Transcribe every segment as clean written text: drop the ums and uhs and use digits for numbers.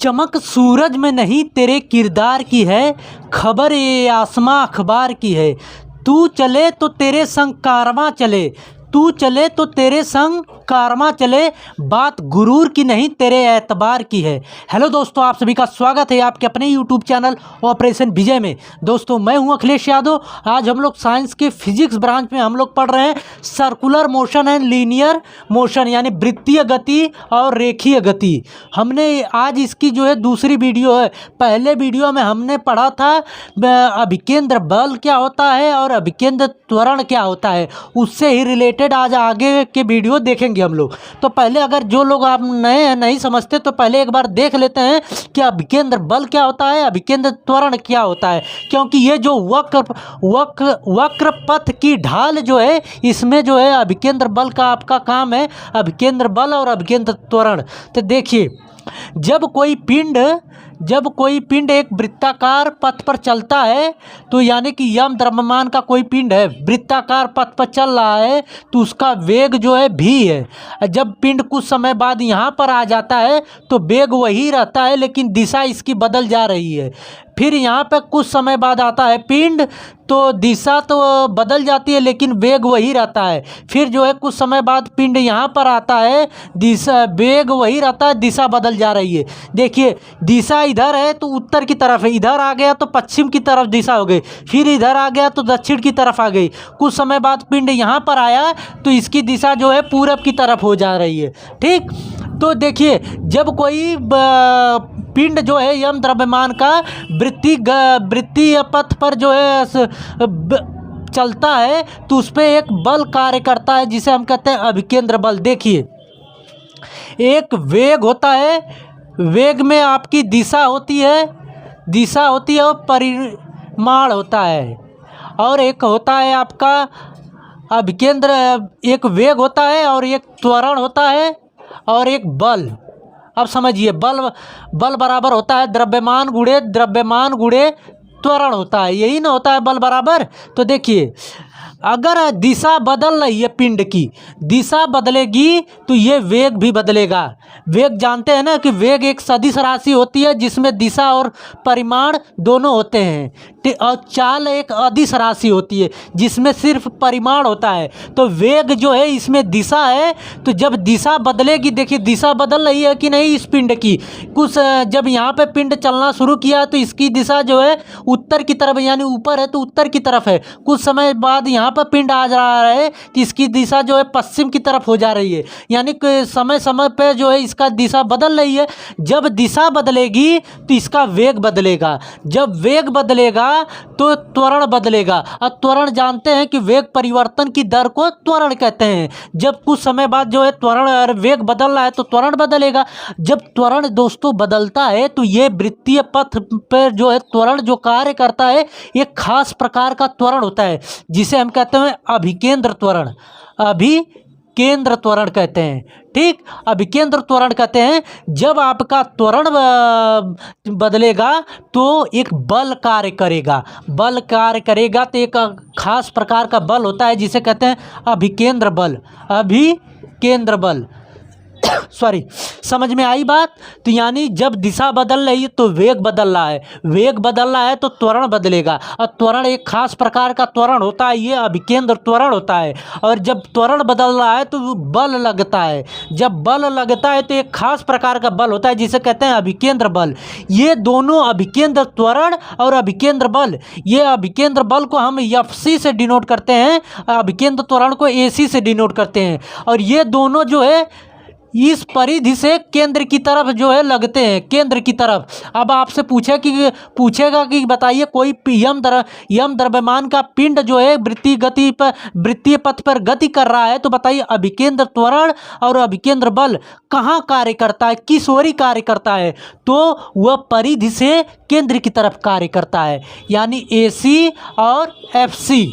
चमक सूरज में नहीं तेरे किरदार की है, खबर ये आसमां अखबार की है। तू चले तो तेरे संग कारवां चले, तू चले तो तेरे संग कारवां चले, बात गुरूर की नहीं तेरे एतबार की है। हेलो दोस्तों, आप सभी का स्वागत है आपके अपने यूट्यूब चैनल ऑपरेशन विजय में। दोस्तों, मैं हूं अखिलेश यादव। आज हम लोग साइंस के फिजिक्स ब्रांच में हम लोग पढ़ रहे हैं circular motion and linear motion, यानी वृत्तीय गति और रेखीय गति। हमने आज इसकी जो है दूसरी वीडियो है। पहले वीडियो में हमने पढ़ा था अभिकेंद्र बल क्या होता है और अभिकेंद्र त्वरण क्या होता है, उससे ही रिलेटेड आज आगे के वीडियो देखेंगे हम लोग। तो पहले अगर जो लोग आप नए हैं, नहीं समझते, तो पहले एक बार देख लेते हैं कि अभिकेंद्र बल क्या होता है, अभिकेंद्र त्वरण क्या होता है। क्योंकि ये जो वक्र पथ की ढाल जो है, इसमें जो है अभिकेंद्र बल का आपका काम है, अभिकेंद्र बल और अभिकेंद्र त्वरण। तो देखिए, जब कोई पिंड एक वृत्ताकार पथ पर चलता है, तो यानी कि यम द्रव्यमान का कोई पिंड है, वृत्ताकार पथ पर चल रहा है, तो उसका वेग जो है v है। जब पिंड कुछ समय बाद यहाँ पर आ जाता है तो वेग वही रहता है, लेकिन दिशा इसकी बदल जा रही है। फिर यहाँ पे कुछ समय बाद आता है पिंड, तो दिशा तो बदल जाती है लेकिन वेग वही रहता है। फिर जो है कुछ समय बाद पिंड यहाँ पर आता है, दिशा वेग वही रहता है, दिशा बदल जा रही है। देखिए, दिशा इधर है तो उत्तर की तरफ है, इधर आ गया तो पश्चिम की तरफ दिशा हो गई, फिर इधर आ गया तो दक्षिण की तरफ आ गई। कुछ समय बाद पिंड यहाँ पर आया तो इसकी दिशा जो है पूरब की तरफ हो जा रही है। ठीक, तो देखिए, जब कोई पिंड जो है यम द्रव्यमान का वृत्तीय पथ पर जो है चलता है, तो उस पर एक बल कार्य करता है जिसे हम कहते हैं अभिकेंद्र बल। देखिए, एक वेग होता है, वेग में आपकी दिशा होती है और परिमाण होता है, और एक होता है आपका अभिकेंद्र, एक वेग होता है और एक त्वरण होता है और एक बल। अब समझिए, बल बराबर होता है द्रव्यमान गुणे त्वरण होता है, यही ना होता है बल बराबर। तो देखिए, अगर दिशा बदल रही है, पिंड की दिशा बदलेगी तो ये वेग भी बदलेगा। वेग जानते हैं ना कि वेग एक सदिश राशि होती है जिसमें दिशा और परिमाण दोनों होते हैं, और चाल एक अदिश राशि होती है जिसमें सिर्फ परिमाण होता है। तो वेग जो है इसमें दिशा है, तो जब दिशा बदलेगी, देखिए दिशा बदल रही है कि नहीं इस पिंड की। कुछ जब यहाँ पे पिंड चलना शुरू किया तो इसकी दिशा जो है उत्तर की तरफ, यानी ऊपर है तो उत्तर की तरफ है। कुछ समय बाद यहाँ पर पिंड आ रहा है तो इसकी दिशा जो है पश्चिम की तरफ हो जा रही है, यानी कि समय समय पे जो है इसका दिशा बदल रही है। जब दिशा बदलेगी तो इसका वेग बदलेगा, जब वेग बदलेगा तो त्वरण बदलेगा। और त्वरण जानते हैं कि वेग परिवर्तन की दर को त्वरण कहते हैं। जब कुछ समय बाद जो है त्वरण और वेग बदल रहा है तो त्वरण बदलेगा। जब त्वरण दोस्तों बदलता है तो ये वृत्तीय पथ पर जो है त्वरण जो कार्य करता है, एक खास प्रकार का त्वरण होता है जिसे हम कहते हैं अभिकेंद्र त्वरण। अभिकेंद्र त्वरण कहते हैं। ठीक, अभिकेंद्र त्वरण कहते हैं। जब आपका त्वरण बदलेगा तो एक बल कार्य करेगा, तो एक खास प्रकार का बल होता है जिसे कहते हैं अभिकेंद्र बल। सॉरी, समझ में आई बात? तो यानी जब दिशा बदल रही है तो वेग बदल रहा है तो त्वरण बदलेगा, और त्वरण एक खास प्रकार का त्वरण होता है, ये अभिकेंद्र त्वरण होता है। और जब त्वरण बदल रहा है तो बल लगता है, जब बल लगता है तो एक खास प्रकार का बल होता है जिसे कहते हैं अभिकेंद्र बल। ये दोनों अभिकेंद्र त्वरण और अभिकेंद्र बल, ये अभिकेंद्र बल को हम FC से डिनोट करते हैं, अभिकेंद्र त्वरण को AC से डिनोट करते हैं। और ये दोनों जो है इस परिधि से केंद्र की तरफ जो है लगते हैं, केंद्र की तरफ। अब आपसे पूछेगा कि बताइए, कोई यम द्रव्यमान का पिंड जो है वृत्तीय पथ पर गति कर रहा है, तो बताइए अभिकेंद्र त्वरण और अभिकेंद्र बल कहाँ कार्य करता है, किस ओर कार्य करता है? तो वह परिधि से केंद्र की तरफ कार्य करता है, यानी AC और FC।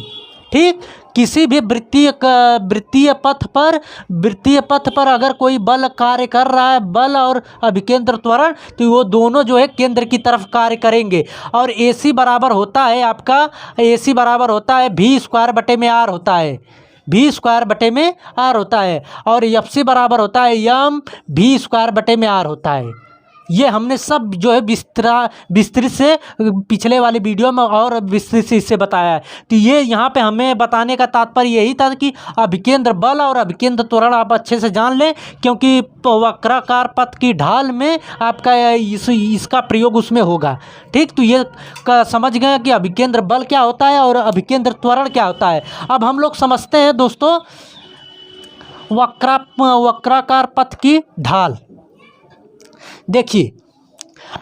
ठीक, किसी भी वृत्तीय पथ पर अगर कोई बल कार्य कर रहा है, बल और अभिकेंद्र त्वरण, तो वो दोनों जो है केंद्र की तरफ कार्य करेंगे। और AC बराबर होता है आपका, AC बराबर होता है V² होता है, V² होता है। और FC बराबर होता है M V² होता है। ये हमने सब जो है विस्तृत से पिछले वाले वीडियो में और विस्तृत से इससे बताया है। तो ये यहाँ पे हमें बताने का तात्पर्य यही था कि अभिकेंद्र बल और अभिकेंद्र त्वरण आप अच्छे से जान लें, क्योंकि वक्राकार पथ की ढाल में आपका इसका प्रयोग उसमें होगा। ठीक, तो ये समझ गए कि अभिकेंद्र बल क्या होता है और अभिकेंद्र त्वरण क्या होता है। अब हम लोग समझते हैं दोस्तों वक्राकार पथ की ढाल। देखिए,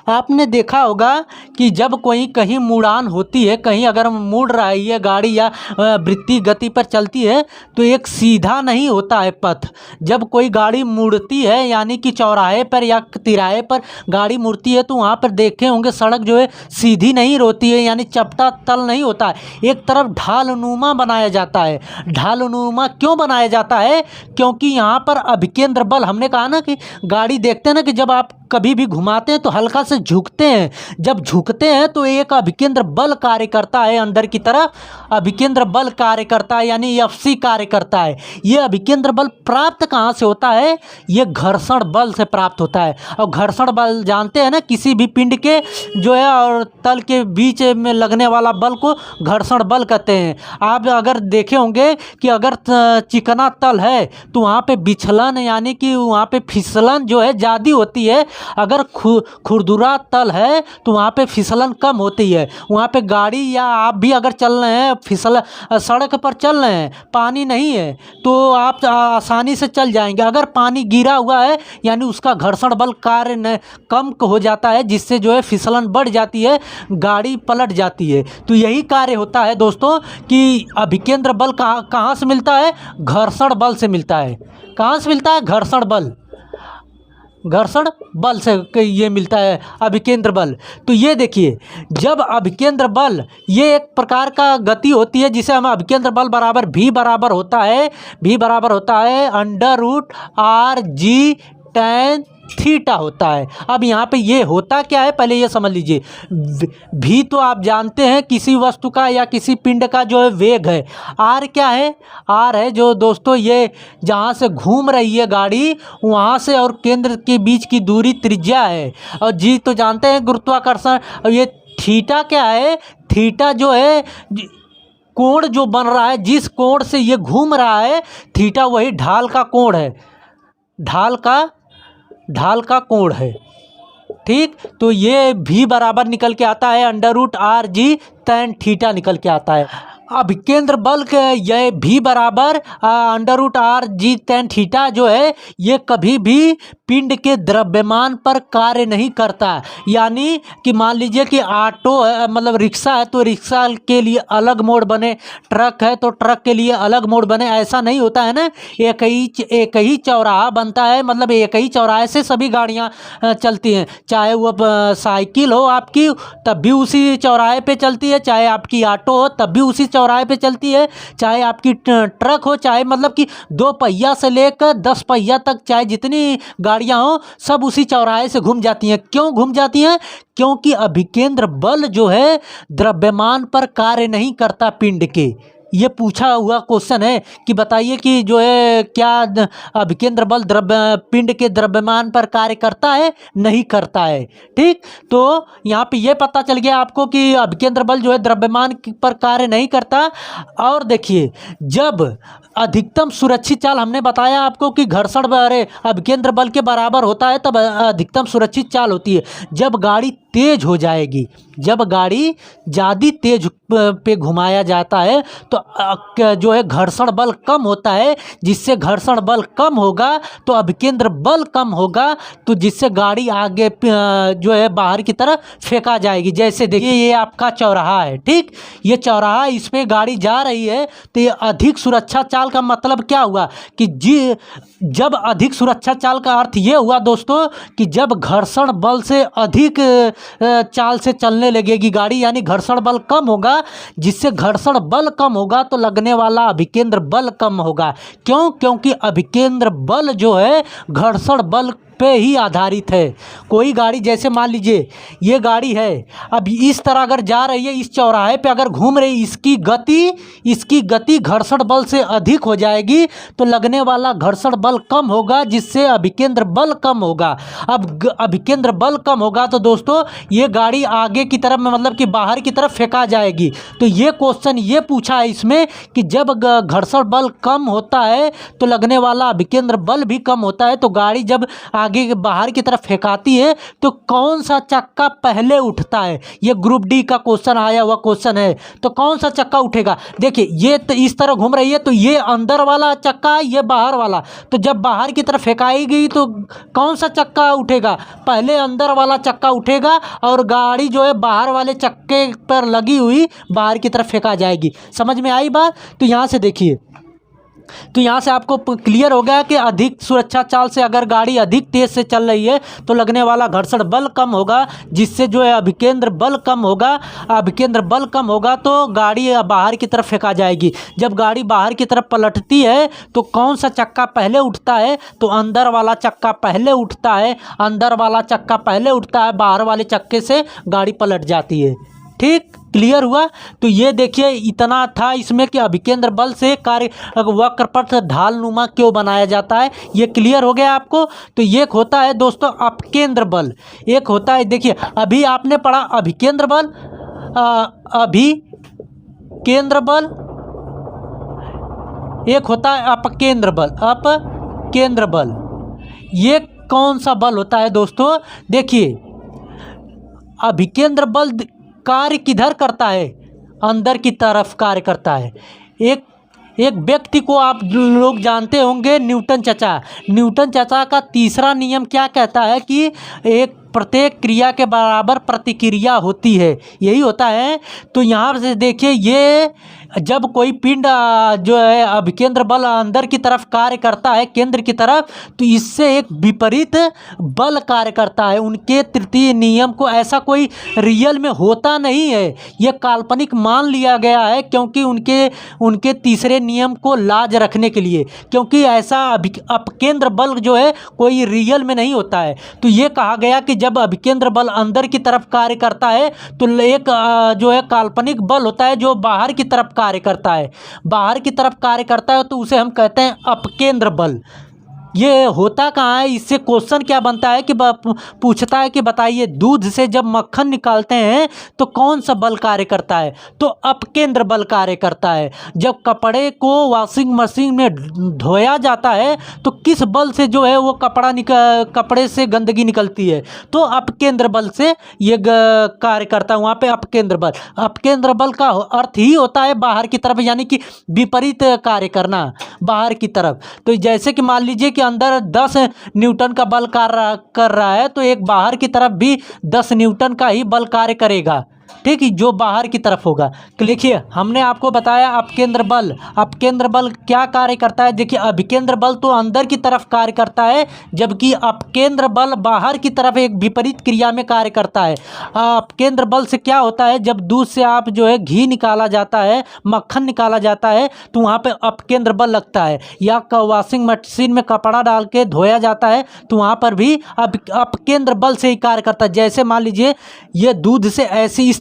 आपने देखा होगा कि जब कोई कहीं मुड़ान होती है, कहीं अगर मुड़ रही है गाड़ी या वृत्तीय गति पर चलती है, तो एक सीधा नहीं होता है पथ। जब कोई गाड़ी मुड़ती है यानी कि चौराहे पर या तिराहे पर गाड़ी मुड़ती है, तो वहाँ पर देखे होंगे सड़क जो है सीधी नहीं होती है, यानी चपटा तल नहीं होता है, एक तरफ ढालनुमा बनाया जाता है। ढालनुमा क्यों बनाया जाता है? क्योंकि यहाँ पर अभिकेंद्र बल, हमने कहा ना कि गाड़ी देखते हैं ना कि जब आप कभी भी घुमाते हैं तो हल्का से झुकते हैं, जब झुकते हैं तो एक अभिकेंद्र बल कार्य करता है, अंदर की तरफ अभिकेंद्र बल कार्य करता है, यानी एफसी कार्य करता है। ये अभिकेंद्र बल प्राप्त कहाँ से होता है? ये घर्षण बल से प्राप्त होता है। और घर्षण बल जानते हैं ना, किसी भी पिंड के जो है और तल के बीच में लगने वाला बल को घर्षण बल कहते हैं। आप अगर देखे होंगे कि अगर चिकना तल है तो वहाँ पे विचलन यानी कि वहाँ पे फिसलन जो है ज़्यादा होती है, अगर खुरदुरा तल है तो वहाँ पे फिसलन कम होती है। वहाँ पे गाड़ी या आप भी अगर चल रहे हैं सड़क पर चल रहे हैं, पानी नहीं है तो आप आसानी से चल जाएंगे। अगर पानी गिरा हुआ है यानी उसका घर्षण बल कार्य कम हो जाता है, जिससे जो है फिसलन बढ़ जाती है, गाड़ी पलट जाती है। तो यही कार्य होता है दोस्तों कि अभिकेंद्र बल कहाँ से मिलता है? घर्षण बल से मिलता है। कहाँ से मिलता है? घर्षण बल से ये मिलता है अभिकेंद्र बल। तो ये देखिए, जब अभिकेंद्र बल, ये एक प्रकार का गति होती है जिसे हम अभिकेंद्र बल बराबर V बराबर होता है √RG tan थीटा होता है। अब यहाँ पे ये होता क्या है पहले ये समझ लीजिए। भी तो आप जानते हैं किसी वस्तु का या किसी पिंड का जो है वेग है। आर क्या है? आर है जो दोस्तों ये जहाँ से घूम रही है गाड़ी वहाँ से और केंद्र के बीच की दूरी त्रिज्या है। और जी तो जानते हैं गुरुत्वाकर्षण। और ये थीटा क्या है? थीटा जो है कोण जो बन रहा है, जिस कोण से ये घूम रहा है, थीटा वही ढाल का कोण है, ढाल का कोण है। ठीक, तो ये V बराबर निकल के आता है √RG tan थीटा निकल के आता है। अभिकेंद्र बल के यह V बराबर √RG tan थीटा जो है ये कभी भी पिंड के द्रव्यमान पर कार्य नहीं करता। यानी कि मान लीजिए कि ऑटो है, मतलब रिक्शा है तो रिक्शा के लिए अलग मोड़ बने, ट्रक है तो ट्रक के लिए अलग मोड़ बने, ऐसा नहीं होता है ना। एक ही चौराहा बनता है, मतलब एक ही चौराहे से सभी गाड़ियां चलती हैं। चाहे वो साइकिल हो आपकी तब भी उसी चौराहे पे चलती है, चाहे आपकी ऑटो हो तब भी उसी चौराहे पे चलती है, चाहे आपकी ट्रक हो, चाहे मतलब कि 2 पहिया से लेकर 10 पहिया तक चाहे जितनी गाड़ियां हो सब उसी चौराहे से घूम जाती हैं। क्यों घूम जाती हैं? क्योंकि अभिकेंद्र बल जो है द्रव्यमान पर कार्य नहीं करता पिंड के। ये पूछा हुआ क्वेश्चन है कि बताइए कि जो है क्या अभिकेंद्र बल पिंड के द्रव्यमान पर कार्य करता है? नहीं करता है। ठीक, तो यहाँ पे ये पता चल गया आपको कि अभिकेंद्र बल जो है द्रव्यमान पर कार्य नहीं करता। और देखिए, जब अधिकतम सुरक्षित चाल, हमने बताया आपको कि घर्षण अभिकेंद्र बल के बराबर होता है तब अधिकतम सुरक्षित चाल होती है। जब गाड़ी तेज हो जाएगी, जब गाड़ी ज़्यादा तेज पे घुमाया जाता है तो जो है घर्षण बल कम होता है, जिससे घर्षण बल कम होगा तो अभिकेंद्र बल कम होगा, तो जिससे गाड़ी आगे जो है बाहर की तरफ फेंका जाएगी। जैसे देखिए ये आपका चौराहा है, ठीक, ये चौराहा, इसमें गाड़ी जा रही है तो ये अधिक सुरक्षा चाल का मतलब क्या हुआ कि जब अधिक सुरक्षा चाल का अर्थ ये हुआ दोस्तों कि जब घर्षण बल से अधिक चाल से चलने लगेगी गाड़ी, यानी घर्षण बल कम होगा, जिससे घर्षण बल कम होगा तो लगने वाला अभिकेंद्र बल कम होगा। क्यों? क्योंकि अभिकेंद्र बल जो है घर्षण बल पे ही आधारित है। कोई गाड़ी जैसे मान लीजिए ये गाड़ी है, अब इस तरह अगर जा रही है, इस चौराहे पे अगर घूम रही, इसकी गति घर्षण बल से अधिक हो जाएगी तो लगने वाला घर्षण बल कम होगा, जिससे अभिकेंद्र बल कम होगा। अब अभिकेंद्र बल कम होगा तो दोस्तों ये गाड़ी आगे की तरफ में मतलब कि बाहर की तरफ फेंका जाएगी। तो ये क्वेश्चन ये पूछा है इसमें कि जब घर्षण बल कम होता है तो लगने वाला अभिकेंद्र बल भी कम होता है, तो गाड़ी जब आगे बाहर की तरफ फेंकाती है तो कौन सा चक्का पहले उठता है। ये ग्रुप डी का क्वेश्चन आया हुआ क्वेश्चन है, तो कौन सा चक्का उठेगा। देखिए ये तो इस तरह घूम रही है तो ये अंदर वाला चक्का है, ये बाहर वाला, तो जब बाहर की तरफ फेंकाई गई तो कौन सा चक्का उठेगा, पहले अंदर वाला चक्का उठेगा और गाड़ी जो है बाहर वाले चक्के पर लगी हुई बाहर की तरफ फेंका जाएगी। समझ में आई बात। तो यहाँ से देखिए, तो यहाँ से आपको क्लियर हो गया कि अधिक सुरक्षा चाल से अगर गाड़ी अधिक तेज से चल रही है तो लगने वाला घर्षण बल कम होगा, जिससे जो है अभिकेंद्र बल कम होगा। अभिकेंद्र बल कम होगा तो गाड़ी बाहर की तरफ फेंका जाएगी। जब गाड़ी बाहर की तरफ पलटती है तो कौन सा चक्का पहले उठता है, तो अंदर वाला चक्का पहले उठता है। अंदर वाला चक्का पहले उठता है, बाहर वाले चक्के से गाड़ी पलट जाती है। ठीक, क्लियर हुआ। तो ये देखिए इतना था इसमें कि अभिकेंद्र बल से कार्य वक्रपथ ढालनुमा क्यों बनाया जाता है, ये क्लियर हो गया आपको। तो एक होता है दोस्तों अपकेंद्र बल, एक होता है, देखिए अभी आपने पढ़ा अभिकेंद्र बल, अभिकेंद्र बल, एक होता है अपकेंद्र बल। अपकेंद्र बल ये कौन सा बल होता है दोस्तों। देखिए अभिकेंद्र बल कार्य किधर करता है, अंदर की तरफ कार्य करता है। एक व्यक्ति को आप लोग जानते होंगे, न्यूटन चाचा। न्यूटन चाचा का तीसरा नियम क्या कहता है कि एक प्रत्येक क्रिया के बराबर प्रतिक्रिया होती है, यही होता है। तो यहाँ से देखिए ये जब कोई पिंड जो है अभिकेंद्र बल अंदर की तरफ कार्य करता है केंद्र की तरफ, तो इससे एक विपरीत बल कार्य करता है। उनके तृतीय नियम को ऐसा कोई रियल में होता नहीं है, यह काल्पनिक मान लिया गया है, क्योंकि उनके तीसरे नियम को लाज रखने के लिए, क्योंकि ऐसा अपकेंद्र बल जो है कोई रियल में नहीं होता है। तो ये कहा गया कि जब अभिकेंद्र बल अंदर की तरफ कार्य करता है तो एक जो है काल्पनिक बल होता है जो बाहर की तरफ कार्य करता है। बाहर की तरफ कार्य करता है तो उसे हम कहते हैं अपकेंद्र बल। ये होता कहाँ है, इससे क्वेश्चन क्या बनता है कि पूछता है कि बताइए दूध से जब मक्खन निकालते हैं तो कौन सा बल कार्य करता है, तो अपकेंद्र बल कार्य करता है। जब कपड़े को वॉशिंग मशीन में धोया जाता है तो किस बल से जो है वो कपड़े से गंदगी निकलती है, तो अपकेंद्र बल से ये कार्य करता है। वहाँ पे अपकेंद्र बल का अर्थ ही होता है बाहर की तरफ, यानी कि विपरीत कार्य करना बाहर की तरफ। तो जैसे कि मान लीजिए कि अंदर 10 न्यूटन का बल कार्य कर रहा है तो एक बाहर की तरफ भी 10 न्यूटन का ही बल कार्य करेगा, ठीक है, जो बाहर की तरफ होगा। देखिए हमने आपको बताया अपकेंद्र बल क्या कार्य करता है। देखिए अभिकेंद्र बल तो अंदर की तरफ कार्य करता है, जबकि अपकेंद्र बल बाहर की तरफ एक विपरीत क्रिया में कार्य करता है। अपकेंद्र बल से क्या होता है, जब दूध से आप जो है घी निकाला जाता है, मक्खन निकाला जाता है तो वहाँ पे अपकेंद्र बल लगता है, या वॉशिंग मशीन में कपड़ा डाल के धोया जाता है तो वहाँ पर भी अपकेंद्र बल से ही कार्य करता है। जैसे मान लीजिए ये दूध से ऐसे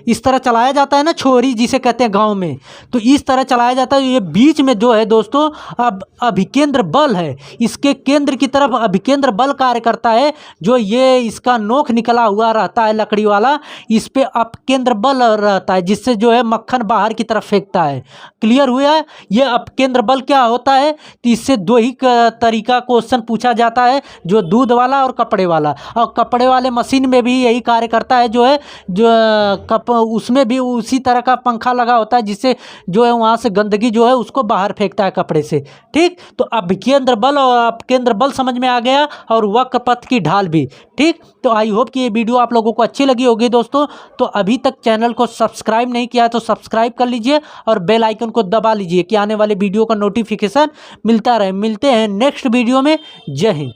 इस तरह चलाया जाता है ना, छोरी जिसे कहते हैं गांव में, तो इस तरह चलाया जाता है। ये बीच में जो है दोस्तों अब अभिकेंद्र बल है, इसके केंद्र की तरफ अभिकेंद्र बल कार्य करता है। जो ये इसका नोक निकला हुआ रहता है लकड़ी वाला, इस पे अपकेंद्र बल रहता है, जिससे जो है मक्खन बाहर की तरफ फेंकता है। क्लियर हुआ है ये अपकेंद्र बल क्या होता है। तो इससे दो ही तरीका क्वेश्चन पूछा जाता है, जो दूध वाला और कपड़े वाला। और कपड़े वाले मशीन में भी यही कार्य करता है, जो उसमें भी उसी तरह का पंखा लगा होता है, जिससे जो है वहाँ से गंदगी जो है उसको बाहर फेंकता है कपड़े से। ठीक, तो अभिकेंद्र बल और अपकेंद्र बल समझ में आ गया, और वक्रपथ की ढाल भी। ठीक, तो आई होप कि ये वीडियो आप लोगों को अच्छी लगी होगी दोस्तों। तो अभी तक चैनल को सब्सक्राइब नहीं किया है तो सब्सक्राइब कर लीजिए और बेल आइकन को दबा लीजिए कि आने वाले वीडियो का नोटिफिकेशन मिलता रहे। मिलते हैं नेक्स्ट वीडियो में। जय हिंद।